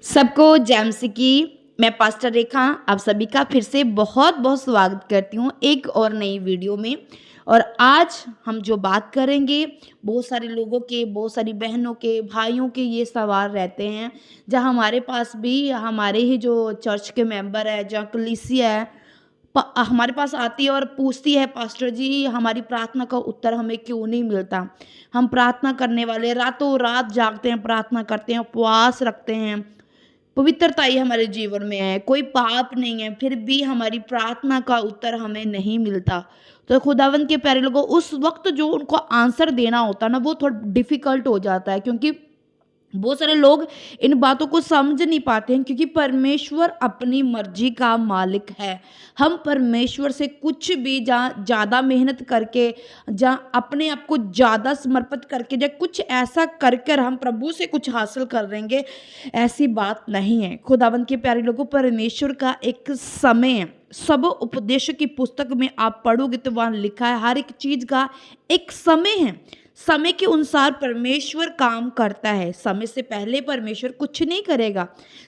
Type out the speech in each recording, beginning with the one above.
सबको जैमसी की मैं पास्टर रेखा आप सभी का फिर से बहुत बहुत स्वागत करती हूँ एक और नई वीडियो में। और आज हम जो बात करेंगे, बहुत सारे लोगों के, बहुत सारी बहनों के, भाइयों के ये सवाल रहते हैं, जहाँ हमारे पास भी हमारे ही जो चर्च के मेंबर है, जहाँ कलीसिया है, हमारे पास आती है और पूछती है, पास्टर जी हमारी प्रार्थना का उत्तर हमें क्यों नहीं मिलता। हम प्रार्थना करने वाले रातों रात जागते हैं, प्रार्थना करते हैं, उपवास रखते हैं, पवित्रता ही हमारे जीवन में है, कोई पाप नहीं है, फिर भी हमारी प्रार्थना का उत्तर हमें नहीं मिलता। तो खुदावंद के प्यारे लोगों, उस वक्त जो उनको आंसर देना होता है ना, वो थोड़ा डिफिकल्ट हो जाता है, क्योंकि बहुत सारे लोग इन बातों को समझ नहीं पाते हैं, क्योंकि परमेश्वर अपनी मर्जी का मालिक है। हम परमेश्वर से कुछ भी जहाँ ज़्यादा मेहनत करके, जहाँ अपने आप को ज़्यादा समर्पित करके, जहाँ कुछ ऐसा कर कर हम प्रभु से कुछ हासिल कर लेंगे, ऐसी बात नहीं है। खुदावंद के प्यारे लोगों, परमेश्वर का एक समय है। सब उपदेश की पुस्तक में आप पढ़ोगे तो वहाँ लिखा है, हर एक चीज़ का एक समय है। समय के अनुसार परमेश्वर काम करता है। समय से पहले परमेश्वर कुछ नहीं करेगा।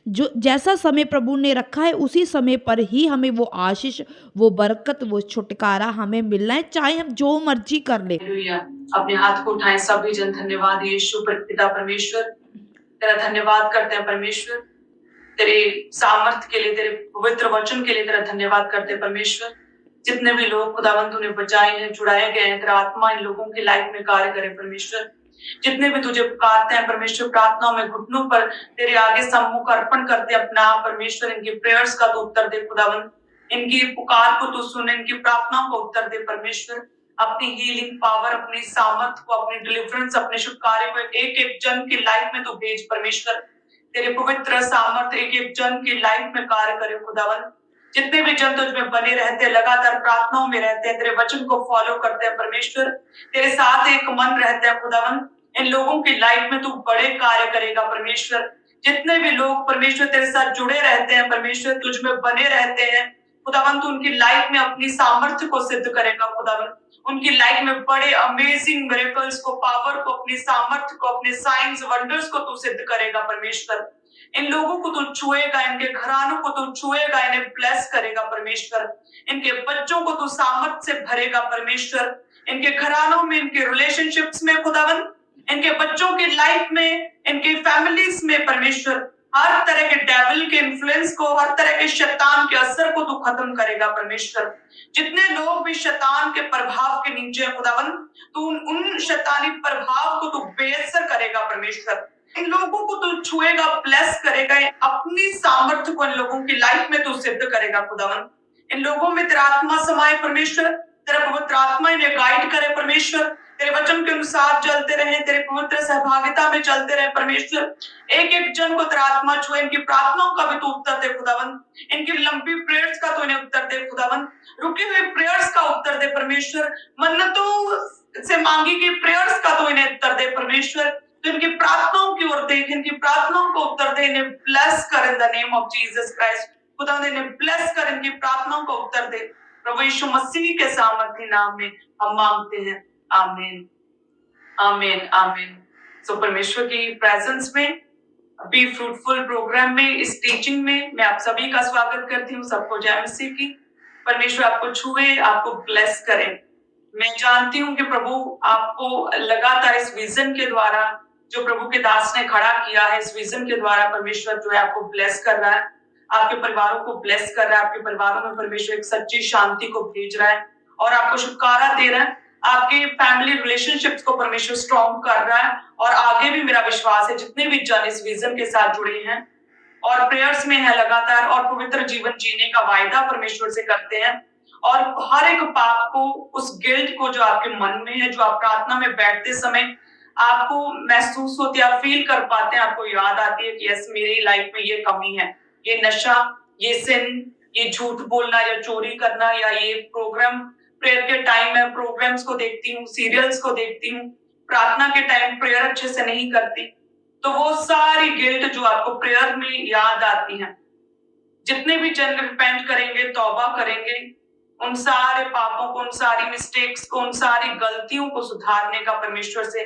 जो जैसा समय प्रभु ने रखा है, उसी समय पर ही हमें वो आशीष, वो बरकत, वो छुटकारा हमें मिलना है, चाहे हम जो मर्जी कर ले। हालेलुया। अपने हाथ को उठाएं सभी जन। धन्यवाद यीशु पिता परमेश्वर, तेरा धन्यवाद करते हैं परमेश्वर, तेरे सामर्थ्य के लिए, तेरे पवित्र वचन के लिए तेरा धन्यवाद करते हैं परमेश्वर। जितने भी लोग खुदावंद तूने बचाए हैं, छुड़ाए गए हैं, तेरा आत्मा इन लोगों की लाइफ में कार्य करे परमेश्वर। जितने भी तुझे पुकारते हैं परमेश्वर, प्रार्थनाओं में घुटनों पर तेरे आगे सम्मुख अर्पण करते अपना आप परमेश्वर, इनकी प्रेयर्स का तू उत्तर दे खुदावंद, इनकी पुकार को तू सुन, इनकी प्रार्थनाओं को उत्तर दे परमेश्वर। अपनी हीलिंग पावर, अपनी सामर्थ को, अपनी डिलीवरेंस, अपने शुभ कार्य को एक एक जन की लाइफ में तू भेज परमेश्वर। तेरे पवित्र सामर्थ्य एक एक जन की लाइफ में कार्य करे खुदावन। जितने भी जन तुझ में बने रहते हैं, लगातार प्रार्थनाओं में रहते हैं, तेरे वचन को फॉलो करते हैं परमेश्वर, तेरे साथ एक मन रहते हैं खुदावन, इन लोगों की लाइफ में तू बड़े कार्य करेगा परमेश्वर। जितने भी लोग परमेश्वर तेरे साथ जुड़े रहते हैं परमेश्वर, तुझ में बने रहते हैं खुदावन, तू उनकी लाइफ में अपनी सामर्थ्य को सिद्ध करेगा खुदावन। उनकी लाइफ में बड़े अमेजिंग मिरेकल्स को, पावर को, अपनी सामर्थ्य को, अपने साइंस वंडर्स को तू सिद्ध करेगा परमेश्वर। इन लोगों को तू छुएगा, इनके घरानों को तू छुएगा, इन्हें ब्लेस करेगा परमेश्वर। इनके बच्चों को तू सामर्थ्य से भरेगा परमेश्वर। इनके घरानों में, इनके रिलेशनशिप्स में खुदावन, इनके बच्चों की लाइफ में, इनकी फैमिलीज में परमेश्वर, हर तरह के डेविल के इन्फ्लुएंस को, हर तरह के शैतान के असर को तू खत्म करेगा परमेश्वर। जितने लोग भी शैतान के प्रभाव के नीचे है खुदावन, तू उन शैतानी प्रभाव को तू बेअसर करेगा परमेश्वर। इन लोगों को तू छुएगा, ब्लेस करेगा, अपनी सामर्थ्य को इन लोगों की लाइफ में तू सिद्ध करेगा खुदावन। इन लोगों में तेरा आत्मा समाये परमेश्वर, तेरा पवित्र आत्मा इन्हें गाइड करे परमेश्वर, तेरे वचन के अनुसार चलते रहे, तेरे पवित्र सहभागिता में चलते रहे परमेश्वर। एक एक जन को तेरा आत्मा छुए, इनकी प्रार्थनाओं का भी तू उत्तर दे खुदावन, इनकी लंबी प्रेयर्स का तू इन्हें उत्तर दे खुदावन, रुकी हुई प्रेयर्स का उत्तर दे परमेश्वर, मन्नतों से मांगी गई प्रेयर्स का तू इन्हें उत्तर दे परमेश्वर। तो इनकी प्रार्थनाओं की ओर देख, इनकी प्रार्थनाओं को उत्तर दे, इन्हें ब्लेस कर in the name of Jesus Christ. खुदा ने इन्हें ब्लेस कर, इनकी प्रार्थनाओं को उत्तर दे, प्रभु यीशु मसीह के सामर्थी नाम में हम मांगते हैं, आमीन आमीन आमीन। सो परमेश्वर की प्रेजेंस में, बी फ्रूटफुल प्रोग्राम में, इस टीचिंग में मैं आप सभी का स्वागत करती हूँ। सबको जय मसीह की। परमेश्वर आपको छुए, आपको ब्लेस करे। मैं जानती हूँ कि प्रभु आपको लगातार इस विजन के द्वारा, जो प्रभु के दास ने खड़ा किया है, इस विजन के द्वारा परमेश्वर जो है आपको ब्लेस कर रहा है, आपके परिवारों को ब्लेस कर रहा है, आपके परिवारों में परमेश्वर एक सच्ची शांति को भेज रहा है और आपको छुटकारा दे रहा है। आपके फैमिली रिलेशनशिप्स को परमेश्वर स्ट्रॉन्ग कर रहा है। और आगे भी मेरा विश्वास है, जितने भी जन इस विजन के साथ जुड़े हैं और प्रेयर्स में है लगातार और पवित्र जीवन जीने का वायदा परमेश्वर से करते हैं, और हर एक पाप को, उस गिल्ट को जो आपके मन में है, जो आप प्रार्थना में बैठते समय आपको महसूस होती है, आप फील कर पाते हैं, आपको याद आती है कि यस मेरी लाइफ में ये कमी है, ये नशा, ये सिन, ये झूठ बोलना या चोरी करना, या ये प्रोग्राम, प्रेयर के टाइम में प्रोग्राम्स को देखती हूँ, सीरियल्स को देखती हूँ, प्रार्थना के टाइम प्रेयर अच्छे से नहीं करती, तो वो सारी गिल्ट जो आपको प्रेयर में याद आती है, जितने भी जन रिपेंट करेंगे, तौबा करेंगे, उन सारे पापों को, उन सारी मिस्टेक्स को, उन सारी गलतियों को सुधारने का परमेश्वर से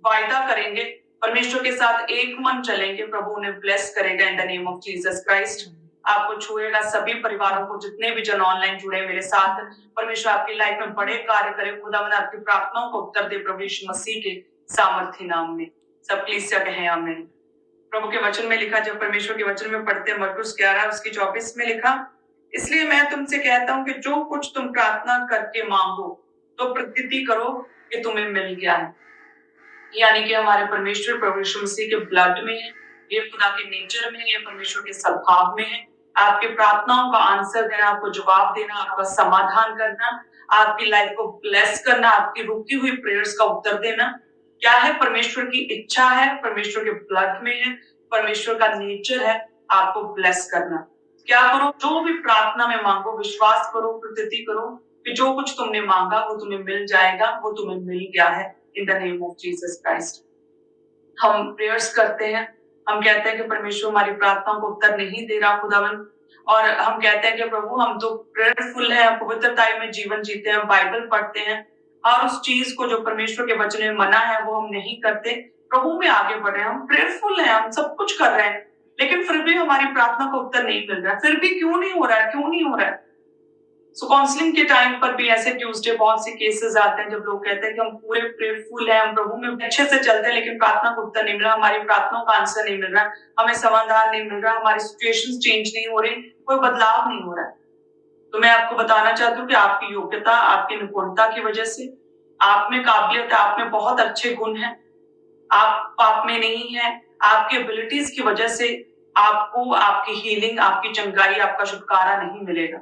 वायदा करेंगे, परमेश्वर के साथ एक मन चलेंगे, प्रभु उन्हें ब्लेस करेगा in the name of Jesus Christ. आपको छुएगा, सभी परिवारों को, जितने भी जन ऑनलाइन जुड़े मेरे साथ, परमेश्वर आपकी लाइफ में बड़े कार्य करे। खुदावंद आपकी प्रार्थनाओं को उत्तर दे प्रभु यीशु मसीह के सामर्थ्य नाम में। सब कलीसिया कहें आमीन। प्रभु के वचन में लिखा, जब परमेश्वर के वचन में पढ़ते हैं मरकुस 11 उसकी 24 में लिखा, इसलिए मैं तुमसे कहता हूं कि जो कुछ तुम प्रार्थना करके मांगो तो प्रतीति करो कि तुम्हें मिल गया है। यानी कि हमारे परमेश्वर प्रभु यीशु मसीह के ब्लड में है, ये खुदा के नेचर में है, ये परमेश्वर के स्वभाव में है। आपकी प्रार्थनाओं का आंसर देना, आपको जवाब देना, आपका समाधान करना, आपकी लाइफ को ब्लेस करना, आपकी रुकी हुई प्रेयर्स का उत्तर देना, क्या है? परमेश्वर की इच्छा है, परमेश्वर के ब्लड में है, परमेश्वर का नेचर है आपको ब्लेस करना। क्या करो? जो भी प्रार्थना में मांगो, विश्वास करो, प्रतीति करो कि जो कुछ तुमने मांगा वो तुम्हें मिल जाएगा, वो तुम्हें मिल गया है in the name of Jesus Christ. हम प्रेयर्स करते हैं, हम कहते हैं कि परमेश्वर हमारी प्रार्थनाओं को उत्तर नहीं दे रहा खुदावन, और हम कहते हैं कि प्रभु हम तो प्रेयरफुल हैं, पवित्रता में जीवन जीते हैं, बाइबल पढ़ते हैं, और उस चीज को जो परमेश्वर के वचन में मना है वो हम नहीं करते, प्रभु में आगे बढ़ रहे हैं, हम प्रेयरफुल हैं, हम सब कुछ कर रहे हैं, लेकिन फिर भी हमारी प्रार्थना को उत्तर नहीं मिल रहा है। फिर भी क्यों नहीं हो रहा है? क्यों नहीं हो रहा है? सो काउंसलिंग के टाइम पर भी ऐसे ट्यूसडे बहुत से केसेस आते हैं जब लोग कहते हैं कि हम पूरे प्रेयरफुल हैं, हम प्रभु में अच्छे से चलते हैं, लेकिन प्रार्थना को उत्तर नहीं मिल रहा, हमारी प्रार्थनाओं का आंसर नहीं मिल रहा, हमें समाधान नहीं मिल रहा, हमारी सिचुएशंस चेंज नहीं हो रही, कोई बदलाव नहीं हो रहा है। तो मैं आपको बताना चाहती हूँ कि आपकी योग्यता, आपकी निपुणता की वजह से, आप में काबिलियत है, आप में बहुत अच्छे गुण हैं, आप पाप में नहीं है, आपकी एबिलिटीज की वजह से आपको आपकी हीलिंग, आपकी चंगाई, आपका छुटकारा नहीं मिलेगा।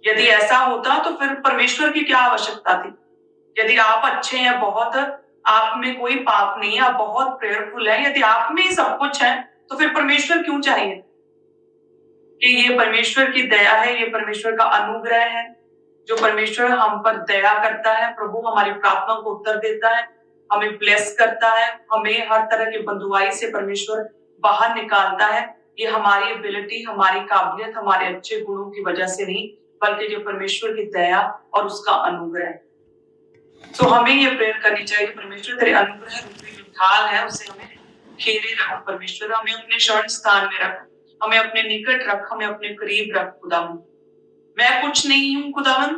यदि ऐसा होता तो फिर परमेश्वर की क्या आवश्यकता थी? यदि आप अच्छे हैं, बहुत, आप में कोई पाप नहीं है, आप बहुत प्रेयरफुल हैं, यदि आप में ही सब कुछ है तो फिर परमेश्वर क्यों चाहिए? कि ये परमेश्वर की दया है, ये परमेश्वर का अनुग्रह है, जो परमेश्वर हम पर दया करता है। प्रभु हमारी प्रार्थनाओं को उत्तर देता है, हमें ब्लेस करता है, हमें हर तरह की बंधुआई से परमेश्वर बाहर निकालता है। ये हमारी एबिलिटी, हमारी काबिलियत, हमारे अच्छे गुणों की वजह से नहीं, बल्कि जो परमेश्वर की दया और उसका अनुग्रह है। तो हमें ये प्रेयर करनी चाहिए, परमेश्वर तेरे अनुग्रह रूपी जो ढाल है उसे हमें घेरे रख, परमेश्वर हमें अपने शरण स्थान में रख, हमें अपने निकट रख, हमें अपने करीब रख। खुदावन मैं कुछ नहीं हूँ, खुदावन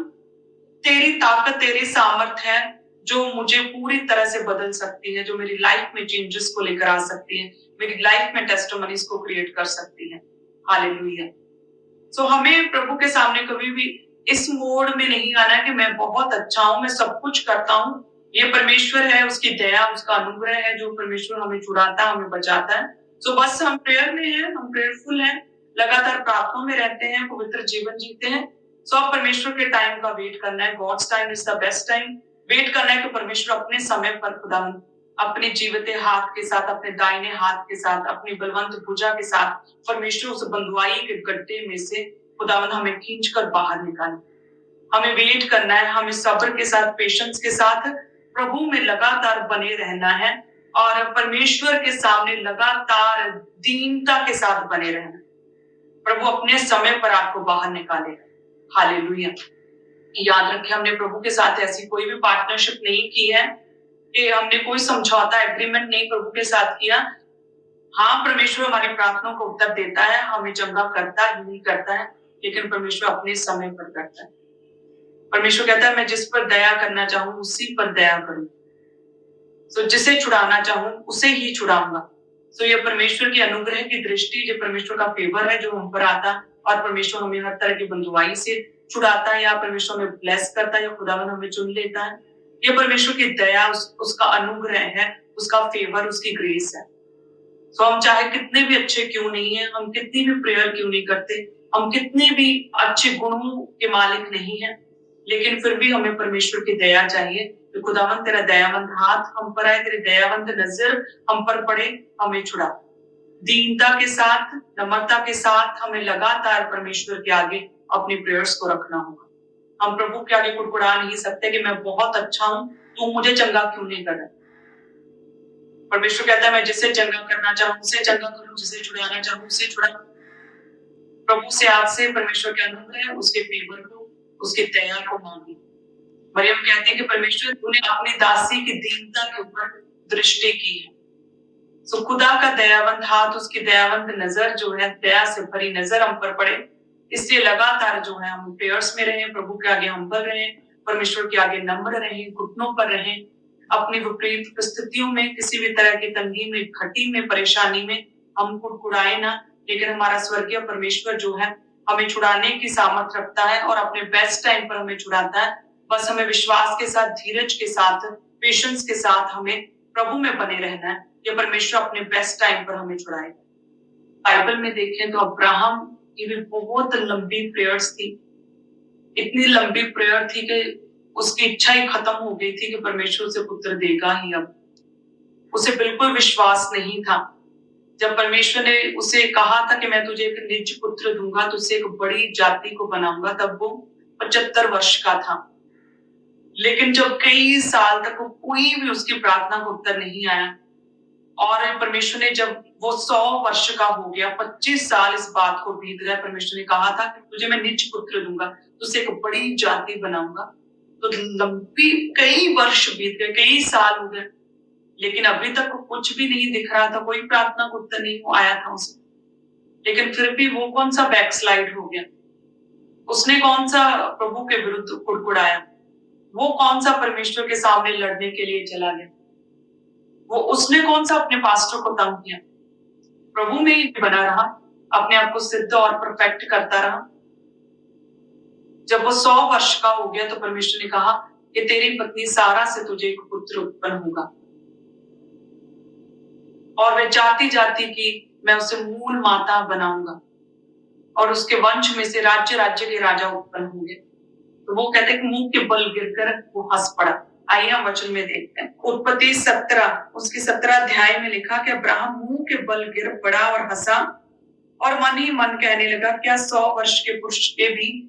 तेरी ताकत, तेरी सामर्थ है जो मुझे पूरी तरह से बदल सकती है, जो मेरी लाइफ में चेंजेस को लेकर आ सकती है, मेरी लाइफ में टेस्टिमनीज को क्रिएट कर सकती है। हालेलुया। सो हमें प्रभु के सामने कभी भी इस मोड में नहीं आना है कि मैं बहुत अच्छा हूं, मैं सब कुछ करता हूं। ये परमेश्वर है, उसकी दया, उसका अनुग्रह है जो परमेश्वर हमें छुड़ाता है, हमें बचाता है। सो बस हम प्रेयर में हैं, हम प्रेयरफुल हैं, लगातार प्रार्थना में रहते हैं, पवित्र जीवन जीते हैं। सो अब परमेश्वर के टाइम का वेट करना है। God's time is the best time. Wait करना है कि परमेश्वर अपने समय पर खुदावन अपने जीवते हाथ के साथ, अपने दाहिने हाथ के साथ, अपनी बलवंत भुजा के साथ परमेश्वर उस बंधुआई के गड्ढे में से खुदावन हमें खींचकर बाहर निकाले। हमें वेट करना है, हमें सब्र के साथ, पेशेंस के साथ प्रभु में लगातार बने रहना है और परमेश्वर के सामने लगातार दीनता के साथ बने रहना। प्रभु अपने समय पर आपको बाहर निकालेगा। हालेलुया। याद रखें, हमने प्रभु के साथ ऐसी कोई भी पार्टनरशिप नहीं की है कि हमने कोई समझौता, एग्रीमेंट नहीं प्रभु के साथ किया। हाँ, परमेश्वर हमारी प्रार्थनाओं को उत्तर देता है, हमें चंगा करता ही नहीं करता है, लेकिन परमेश्वर अपने समय पर करता है। परमेश्वर कहता है मैं जिस पर दया करना चाहूं उसी पर दया करूं। सो जिसे छुड़ाना चाहूं उसे ही छुड़ाऊंगा। सो ये परमेश्वर की अनुग्रह की दृष्टि, जो परमेश्वर का फेवर है जो हम पर आता, और परमेश्वर हमें हर तरह की बंधुआई से छुड़ाता है, या परमेश्वर हमें ब्लेस करता है, या खुदावन हमें चुन लेता है। ये परमेश्वर की दया, उसका अनुग्रह है, उसका फेवर, उसकी ग्रेस है। सो हम चाहे कितने भी अच्छे क्यों नहीं है, हम कितनी भी प्रेयर क्यों नहीं करते, हम कितने भी अच्छे गुणों के मालिक नहीं है, लेकिन फिर भी हमें परमेश्वर की दया चाहिए। तो खुदावन तेरा दयावंत हाथ हम पर आए, तेरी दयावंत नजर हम पर पड़े, हमें छुड़ा। दीनता के साथ, नम्रता के साथ हमें लगातार परमेश्वर के आगे अपनी प्रेयर्स को रखना होगा। हम प्रभु के आगे कुड़कुड़ा नहीं सकते कि मैं बहुत अच्छा हूं, तू मुझे चंगा क्यों नहीं कर रहा। परमेश्वर कहता है मैं जिसे चंगा करना चाहूं उसे चंगा करूं, जिसे छुड़ाना चाहूं उसे छुड़ा। प्रभु से, आपसे परमेश्वर के अनुग्रह, उसके फेवर को, उसकी दया को मांगी। मरियम कहती है कि परमेश्वर तूने अपनी दासी की दीनता के ऊपर दृष्टि की है, सो खुदा का दयावंत हाथ, उसकी दयावंत नजर जो है, दया से भरी नजर हम पर पड़े। इसलिए लगातार जो है हम प्रेयर्स में रहें, प्रभु के आगे हम्बल रहें, परमेश्वर के आगे नम्र रहें, घुटनों पर रहें। अपनी विपरीत परिस्थितियों में, किसी भी तरह की तंगी में, घटी में, परेशानी में हम कुड़कुड़ाए ना, लेकिन हमारा स्वर्गीय परमेश्वर जो है हमें छुड़ाने की सामर्थ रखता है और अपने बेस्ट टाइम पर हमें छुड़ाता है। बस हमें विश्वास के साथ, धीरज के साथ, पेशेंस के साथ हमें प्रभु में बने रहना है कि परमेश्वर अपने बेस्ट टाइम पर हमें छुड़ाए। बाइबल में देखें तो अब्राहम की भी बहुत लंबी प्रेयर्स थी। इतनी लंबी प्रेयर थी कि उसकी इच्छा ही खत्म हो गई थी कि परमेश्वर उसे पुत्र देगा ही अब। उसे बिल्कुल विश्वास नहीं था। जब परमेश्वर ने उसे कहा था कि मैं तुझे एक निज पुत्र दूंगा, तुझसे एक बड़ी जाति को बनाऊंगा, तब वो 75 वर्ष का था। लेकिन जब कई साल तक कोई भी उसकी प्रार्थना का उत्तर नहीं आया और परमेश्वर ने जब वो 100 वर्ष का हो गया, 25 साल इस बात को बीत गया, परमेश्वर ने कहा था कि तुझे मैं निज पुत्र दूंगा, तुझसे एक बड़ी जाति बनाऊंगा। तो लंबी कई वर्ष बीत गए, कई साल हो गए, लेकिन अभी तक कुछ भी नहीं दिख रहा था, कोई प्रार्थना का उत्तर नहीं आया था उसे। लेकिन फिर भी वो कौन सा बैकस्लाइड हो गया, उसने कौन सा प्रभु के विरुद्ध कुड़कुड़ाया, वो कौन सा परमेश्वर के सामने लड़ने के लिए चला गया, वो उसने कौन सा अपने पास्टर को तंग किया। प्रभु में ही बना रहा, अपने आप को सिद्ध और परफेक्ट करता रहा। जब वो 100 वर्ष का हो गया तो परमेश्वर ने कहा कि तेरी पत्नी सारा से तुझे एक पुत्र उत्पन्न होगा और वह जाति जाति की मैं उसे मूल माता बनाऊंगा और उसके वंश में से राज्य राज्य के राजा उत्पन्न होंगे। तो वो कहते हैं कि मुंह के बल गिरकर वो हंस पड़ा। आइए हम वचन में देखते हैं। उत्पत्ति 17 उसकी 17 अध्याय में लिखा कि अब्राहम मुंह के बल गिर पड़ा और हंसा और मन ही मन कहने लगा, क्या 100 वर्ष के पुरुष के भी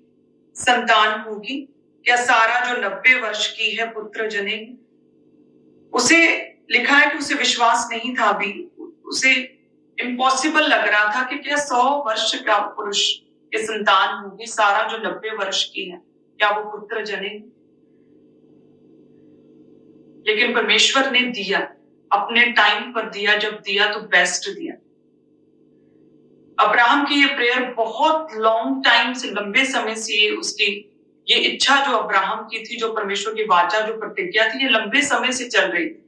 संतान होगी? क्या सारा जो 90 वर्ष की है पुत्र जनेगी? उसे लिखा है कि उसे विश्वास नहीं था, अभी उसे इम्पॉसिबल लग रहा था कि क्या 100 वर्ष का पुरुष के संतान होगी, सारा जो 90 वर्ष की है, क्या वो पुत्र जनेगी? लेकिन परमेश्वर ने दिया, अपने टाइम पर दिया, जब दिया तो बेस्ट दिया। अब्राहम की ये प्रेयर बहुत लॉन्ग टाइम से, लंबे समय से उसकी ये इच्छा जो अब्राहम की थी, जो परमेश्वर की वाचा, जो प्रतिज्ञा थी, ये लंबे समय से चल रही थी।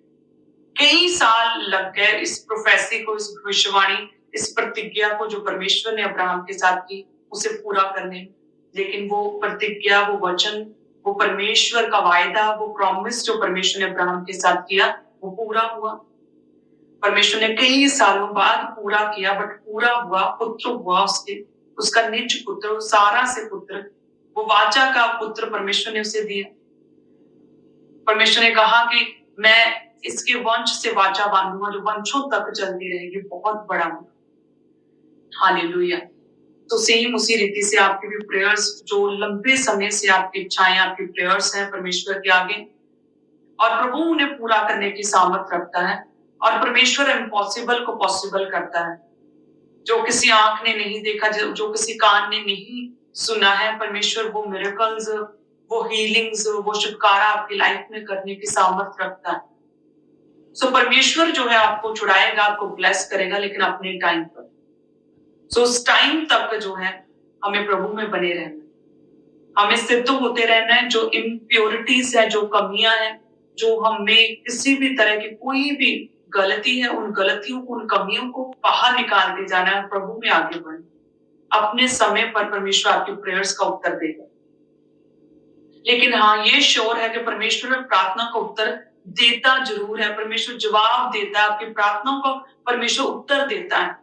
कई साल लग गए इस प्रोफेसी को, इस भविष्यवाणी, इस प्रतिज्ञा को जो परमेश्वर ने अब्राहम के साथ की, उसे पूरा करने। लेकिन वो प्रतिज्ञा, वो वचन, वो परमेश्वर का वायदा, वो प्रॉमिस जो परमेश्वर ने अब्राहम के साथ किया, वो पूरा हुआ। परमेश्वर ने कई सालों बाद पूरा किया, बट पूरा हुआ, पुत्र हुआ उसके, उसका निज पुत्र, सारा से पुत्र, वो वाचा का पुत्र परमेश्वर ने उसे दिया। परमेश्वर ने कहा कि मैं इसके वंश से वाचा बांधूंगा जो वंशों तक चलती रहेगी, बहुत बड़ा होगा। हालेलुया। तो सेम उसी रीति से आपकी भी प्रेयर्स, जो लंबे समय से आपकी इच्छाएं, आपकी प्रेयर्स हैं परमेश्वर के आगे, और प्रभु उन्हें पूरा करने की सामर्थ रखता है। और परमेश्वर इम्पॉसिबल को पॉसिबल करता है। जो किसी आंख ने नहीं देखा, जो किसी कान ने नहीं सुना है, परमेश्वर वो मिरेकल्स, वो हीलिंग्स, वो छुटकारा आपकी लाइफ में करने की सामर्थ रखता है। सो परमेश्वर जो है आपको छुड़ाएगा, आपको ब्लेस करेगा, लेकिन अपने टाइम पर। सो उस टाइम तक जो है हमें प्रभु में बने रहना, हमें सिद्ध होते रहना है। जो इम्प्योरिटीज है, जो कमियां हैं, जो हमें किसी भी तरह की कोई भी गलती है, उन गलतियों को, उन कमियों को बाहर निकालते जाना है, प्रभु में आगे बढ़ना। अपने समय पर परमेश्वर आपकी प्रेयर्स का उत्तर देगा। लेकिन हाँ, ये श्योर है कि परमेश्वर प्रार्थना का उत्तर देता जरूर है। परमेश्वर जवाब देता है, आपकी प्रार्थनाओं को परमेश्वर उत्तर देता है।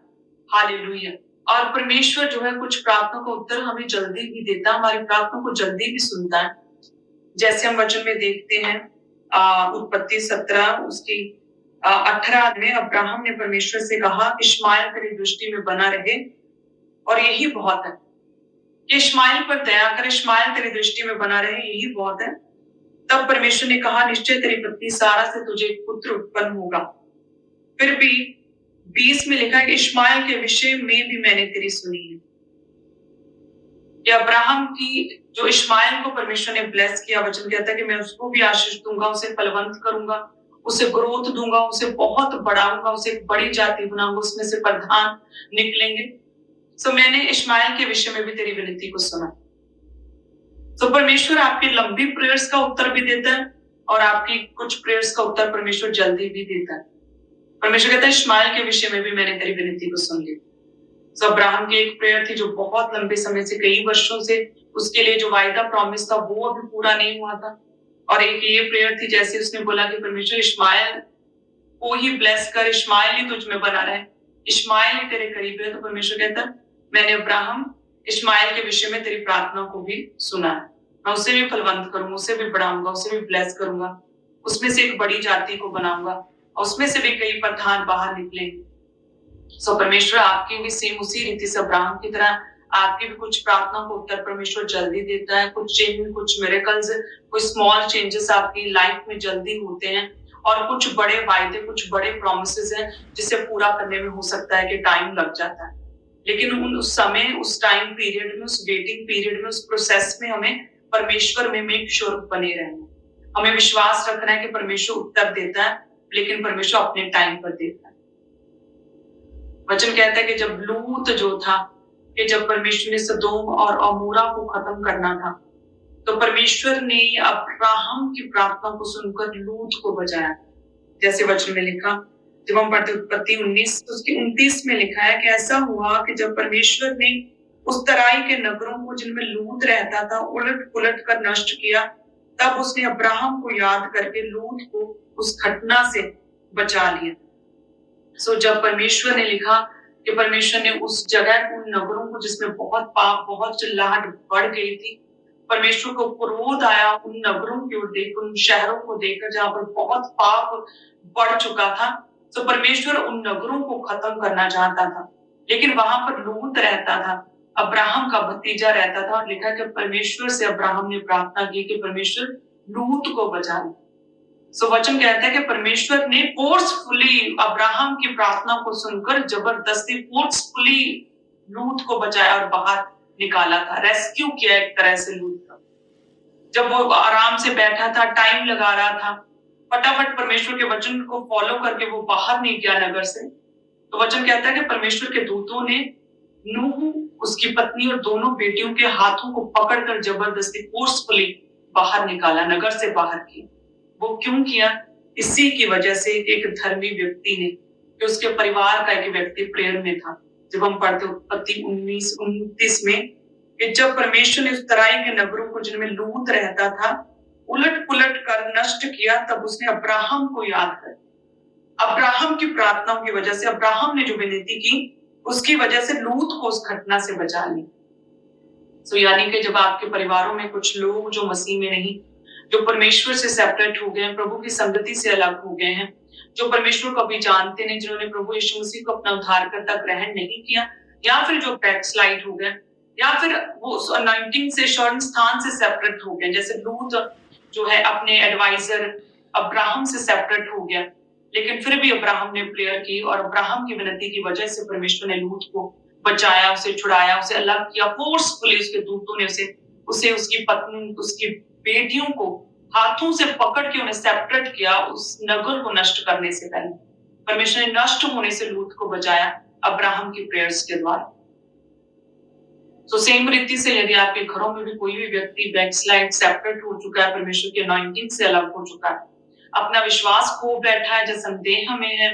हालेलुया। और परमेश्वर जो है कुछ प्रार्थना का उत्तर हमें जल्दी भी देता है, हमारी प्रार्थना को जल्दी भी सुनता है। जैसे हम वचन में देखते हैं उत्पत्ति 17 उसकी 18 में अब्राहम ने परमेश्वर से कहा, इश्माइल तेरी दृष्टि में बना रहे, और यही बहुत है कि इश्माइल पर दया कर, इश्माइल तेरी दृष्टि में बना रहे, यही बहुत है। तब परमेश्वर ने कहा, निश्चय तेरी पत्नी सारा से तुझे एक पुत्र उत्पन्न होगा। फिर भी 20 में लिखा है कि इश्माइल के विषय में भी मैंने तेरी सुनी है। कि अब्राहम की जो इश्माइल को परमेश्वर ने ब्लेस किया, वचन कहता है कि मैं उसको भी आशीष दूंगा, उसे फलवंत करूंगा, उसे ग्रोथ दूंगा, उसे बहुत बढ़ाऊंगा, उसे एक बड़ी जाति बनाऊंगा, उसमें से प्रधान निकलेंगे। सो मैंने इश्माएल के विषय में भी तेरी विनती को सुना। तो परमेश्वर आपकी लंबी प्रेयर्स का उत्तर भी देता है और आपकी कुछ प्रेयर्स का उत्तर परमेश्वर जल्दी भी देता है। परमेश्वर कहता है इश्माएल के विषय में भी मैंने तेरी विनती को सुन लिया। तो अब्राहम की एक प्रेयर थी जो बहुत लंबे समय से, कई वर्षों से उसके लिए जो वायदा प्रॉमिस था वो अभी पूरा नहीं हुआ था। और एक ये प्रेयर थी जैसे उसने बोला कि परमेश्वर इश्माएल को ही ब्लेस कर, इश्माएल ही तुझ में बना रहे, इश्माएल ही तेरे करीब है। तो परमेश्वर कहता मैंने अब्राहम इश्माएल के विषय में तेरी प्रार्थना को भी सुना है, मैं उसे भी फलवंत करूंगा, उसे भी बढ़ाऊंगा, उसे भी ब्लेस करूंगा, उसमें से एक बड़ी जाति को बनाऊंगा और उसमें से भी कई प्रधान बाहर निकलेंगे। सो परमेश्वर आपकी भी सेम उसी रीति से अब्राहम की तरह आपकी भी कुछ प्रार्थना को उत्तर परमेश्वर जल्दी देता है। कुछ चेंज, कुछ मिरेकल्स, कुछ स्मॉल चेंजेस आपकी लाइफ में जल्दी होते हैं और कुछ बड़े वायदे, कुछ बड़े प्रॉमिसेस हैं जिसे पूरा करने में हो सकता है कि टाइम लग जाता है। लेकिन उस समय, उस टाइम पीरियड में, उस वेटिंग पीरियड में, उस प्रोसेस में हमें परमेश्वर में मेक श्योर बने रहना। हमें विश्वास रखना है कि परमेश्वर उत्तर देता है, लेकिन परमेश्वर अपने टाइम पर देता है। वचन कहता है कि जब लूत जो था, कि जब परमेश्वर ने सदोम और अमोरा को खत्म करना था, तो परमेश्वर ने अब्राहम की प्रार्थना को सुनकर लूत को बचाया। जैसे वचन में लिखा, जब हम पढ़ते उत्पत्ति 19 उसके 29 में लिखा है कि ऐसा हुआ कि जब परमेश्वर ने उस तराई के नगरों को जिनमें लूत रहता था उलट पुलट कर नष्ट किया, तब उसने अब्राहम को याद करके लूत को उस घटना से बचा लिया। सो जब परमेश्वर ने लिखा कि परमेश्वर ने उस जगह, उन नगरों को जिसमें बहुत पाप, बहुत चिल्लाहट बढ़ गई थी, परमेश्वर को क्रोध आया उन नगरों की ओर देख, उन शहरों को देखकर जहां पर बहुत पाप बढ़ चुका था। तो परमेश्वर उन नगरों को खत्म करना चाहता था, लेकिन वहां पर लूत रहता था, अब्राहम का भतीजा रहता था। और लिखा कि परमेश्वर से अब्राहम ने प्रार्थना की कि परमेश्वर लूत को बचा ले। सो वचन कहता है कि परमेश्वर ने फोर्सफुली अब्राहम की प्रार्थना को सुनकर जबरदस्ती फोर्सफुली लूत को बचाया और बाहर निकाला था, रेस्क्यू किया एक तरह से लूत का। जब वो आराम से बैठा था, टाइम लगा रहा था, फटाफट परमेश्वर के वचन को फॉलो करके वो बाहर नहीं गया नगर से। तो वचन कहता है कि परमेश्वर के दूतों ने नूह, उसकी पत्नी और दोनों बेटियों के हाथों को पकड़कर जबरदस्ती फोर्सफुली बाहर निकाला, नगर से बाहर किया। वो क्यों किया? इसी की वजह से एक धर्मी व्यक्ति ने, कि उसके परिवार का एक व्यक्ति प्रेयर में था। जब हम पढ़ते उत्पत्ति 19-29 में कि जब परमेश्वर ने उस तराई के नगरों को जिनमें लूत रहता था उलट पुलट कर नष्ट किया, तब उसने अब्राहम को याद कर, अब्राहम की प्रार्थनाओं की वजह से, अब्राहम ने जो विनती की उसकी वजह से लूत को उस घटना से बचा लिया। सो यानी कि जब आपके परिवारों में कुछ लोग जो मसीह में नहीं, जो परमेश्वर से सेपरेट हो गए हैं, प्रभु की संगति से अलग हो गए हैं, जो परमेश्वर को अभी जानते नहीं, जिन्होंने प्रभु यीशु मसीह को अपना उद्धारकर्ता ग्रहण नहीं किया, या फिर जो बैकस्लाइड हो गए, या फिर वो उस अनॉइंटिंग से, शरण स्थान से सेपरेट हो गए, जैसे लूत जो है अपने एडवाइजर अब्राहम से सेपरेट हो गया, लेकिन फिर भी अब्राहम ने प्रेयर की और अब्राहम की विनती की वजह से परमेश्वर ने लूत को बचाया, उसे छुड़ाया, उसे अलग किया फोर्सफुली। उसके दूतों ने उसे उसकी पत्नी, उसकी बेटियों को हाथों से पकड़ के उन्हें सेपरेट किया उस नगर को नष्ट करने से पहले। परमेश्वर ने नष्ट होने से लूत को बचाया अब्राहम की प्रेयर्स के द्वारा। तो सेम रीति से यदि आपके घरों में भी कोई भी व्यक्ति बैकस्लाइड, सेपरेट हो चुका है, परमेश्वर की अनॉइंटिंग से अलग हो चुका है, अपना विश्वास खो बैठा है, जो संदेह में है,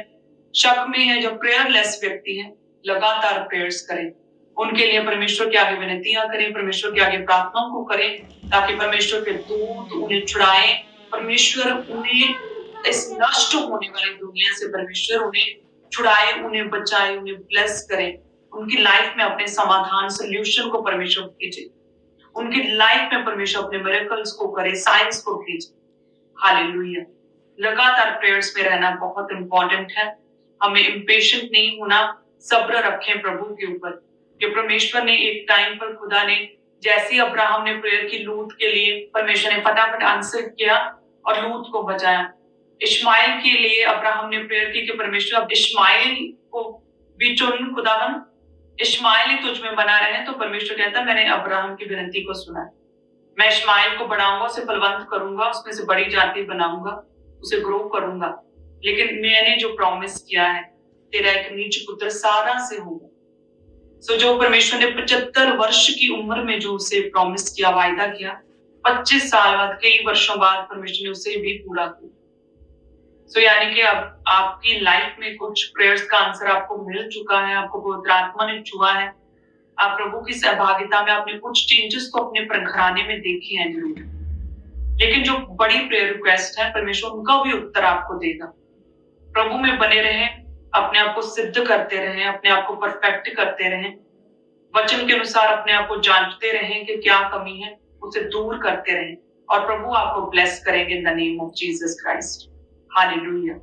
शक में है, जो प्रेयरलेस व्यक्ति है, लगातार प्रेयर्स करें, उनके लिए परमेश्वर के आगे विनतियां करें, परमेश्वर के आगे प्रार्थनाओं को करें, ताकि परमेश्वर के दूत उन्हें छुड़ाएं, परमेश्वर उन्हें इस नष्ट होने वाली दुनिया से परमेश्वर उन्हें छुड़ाए, उन्हें बचाए, उन्हें ब्लेस करें, उनकी लाइफ में अपने समाधान, सोल्यूशन को परमेश्वर कीजिए, उनकी लाइफ में परमेश्वर अपने मिरेकल्स को करे, साइंस को कीजिए। हालेलुया। लगातार प्रेयर्स में रहना बहुत इंपॉर्टेंट है। हमें इम्पेशेंट नहीं होना, सब्र रखें प्रभु के ऊपर, कि परमेश्वर ने एक टाइम पर, खुदा ने जैसे अब्राहम ने प्रेयर की लूत के लिए, परमेश्वर ने फटाफट आंसर किया और लूत को बचाया। इश्माइल के लिए अब्राहम ने प्रेयर की कि परमेश्वर अब इश्माइल को भी चुन, खुदावन इश्माइल ही तुझ में बना रहे। तो परमेश्वर कहता मैंने अब्राहम की विनती को सुना, मैं इश्माइल को बढ़ाऊंगा, उसे फलवंत करूंगा, उसमें से बड़ी जाति बनाऊंगा, उसे ग्रो करूंगा, लेकिन मैंने जो प्रॉमिस किया है तेरा एक नीच पुत्र सारा से होगा। सो जो परमेश्वर ने 75 वर्ष की उम्र में जो उसे प्रॉमिस किया, वायदा किया, 25 साल बाद, कई वर्षों बाद परमेश्वर ने उसे भी पूरा किया। सो यानी कि अब आपकी लाइफ में कुछ प्रेयर्स का आंसर आपको मिल चुका है, आपको पवित्र आत्मा ने छुआ है, आप प्रभु की सहभागिता में आपने कुछ चेंजेस तो अपने घराने में देखे हैं जरूर, लेकिन जो बड़ी प्रेयर रिक्वेस्ट है परमेश्वर उनका भी उत्तर आपको देगा। प्रभु में बने रहें, अपने आप को सिद्ध करते रहें, अपने आप को परफेक्ट करते रहें, वचन के अनुसार अपने आप को जांचते रहें कि क्या कमी है, उसे दूर करते रहें, और प्रभु आपको ब्लेस करेंगे in the name of Jesus Christ. Hallelujah.